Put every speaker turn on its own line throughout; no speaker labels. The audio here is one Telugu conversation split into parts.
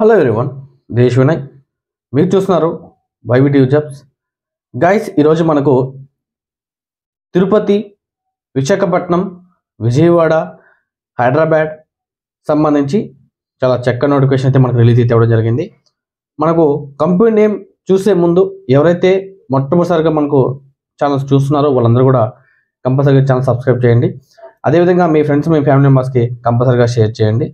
హలో ఎవ్రీవన్, దేశ్ వినయ్. మీరు చూస్తున్నారు వైవిటీ జాబ్స్. గైస్, ఈరోజు మనకు తిరుపతి, విశాఖపట్నం, విజయవాడ, హైదరాబాద్ సంబంధించి చాలా చక్కని నోటిఫికేషన్ అయితే మనకు రిలీజ్ అయితే అవ్వడం జరిగింది. మనకు కంపెనీ నేమ్ చూసే ముందు ఎవరైతే మొట్టమొదటిసారిగా మనకు ఛానల్స్ చూస్తున్నారో వాళ్ళందరూ కూడా కంపల్సరీగా ఛానల్ సబ్స్క్రైబ్ చేయండి. అదేవిధంగా మీ ఫ్రెండ్స్, మీ ఫ్యామిలీ మెంబర్స్కి కంపల్సరీగా షేర్ చేయండి.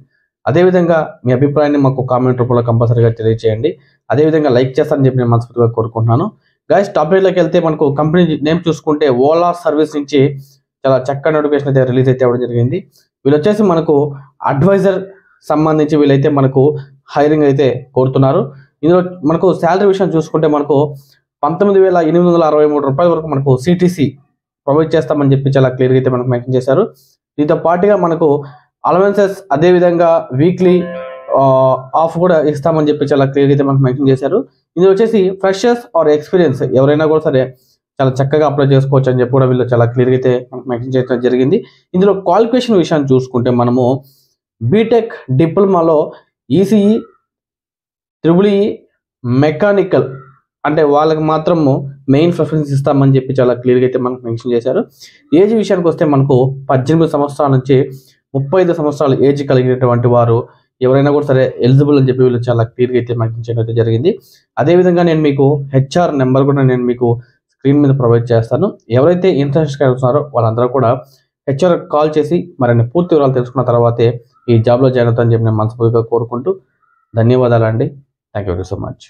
అదేవిధంగా మీ అభిప్రాయాన్ని మాకు కామెంట్ రూపంలో కంపల్సరీగా తెలియజేయండి. అదేవిధంగా లైక్ చేస్తారని చెప్పి నేను మనస్ఫూర్తిగా కోరుకుంటున్నాను. గైస్, టాపిక్లోకి వెళ్తే మనకు కంపెనీ నేమ్ చూసుకుంటే ఓలా సర్వీస్ నుంచి చాలా చక్కని నోటిఫికేషన్ అయితే రిలీజ్ అయితే అవ్వడం జరిగింది. వీళ్ళు వచ్చేసి మనకు అడ్వైజర్ సంబంధించి వీళ్ళైతే మనకు హైరింగ్ అయితే కోరుతున్నారు. ఇందులో మనకు శాలరీ విషయం చూసుకుంటే మనకు 19,863 రూపాయల వరకు మనకు సిటీసీ ప్రొవైడ్ చేస్తామని చెప్పి చాలా క్లియర్గా అయితే మనకు మెన్షన్ చేశారు. దీంతో పాటుగా మనకు అలవెన్సెస్, అదేవిధంగా వీక్లీ ఆఫ్ కూడా ఇస్తామని చెప్పి చాలా క్లియర్గా అయితే మనకు మెన్షన్ చేశారు. ఇది వచ్చేసి ఫ్రెషర్స్ ఆర్ ఎక్స్పీరియన్స్ ఎవరైనా కూడా సరే చాలా చక్కగా అప్లై చేసుకోవచ్చు అని చెప్పి కూడా వీళ్ళు చాలా క్లియర్గా అయితే మనకు మెన్షన్ చేయడం జరిగింది. ఇందులో క్వాలిఫికేషన్ విషయాన్ని చూసుకుంటే మనము బీటెక్ డిప్లొమాలో ఈసీఈ, ట్రిపుల్ఈ, మెకానికల్ అంటే వాళ్ళకి మాత్రము మెయిన్ ప్రిఫరెన్స్ ఇస్తామని చెప్పి చాలా క్లియర్గా అయితే మనకు మెన్షన్ చేశారు. ఏజ్ విషయానికి వస్తే మనకు 18 సంవత్సరాల నుంచి 35 సంవత్సరాల ఏజ్ కలిగినటువంటి వారు ఎవరైనా కూడా సరే ఎలిజిబుల్ అని చెప్పి వీళ్ళు చాలా క్లియర్గా అయితే మెన్షన్ చేయడం అయితే జరిగింది. అదేవిధంగా నేను మీకు హెచ్ఆర్ నెంబర్ కూడా నేను మీకు స్క్రీన్ మీద ప్రొవైడ్ చేస్తాను. ఎవరైతే ఇంట్రెస్ట్ కలుగుతున్నారో వాళ్ళందరూ కూడా హెచ్ఆర్ కాల్ చేసి మరిన్ని పూర్తి వివరాలు తెలుసుకున్న తర్వాతే ఈ జాబ్లో జాయిన్ అవుతారని చెప్పి నేను మనస్ఫూర్తిగా కోరుకుంటూ ధన్యవాదాలు అండి. Thank you very so much.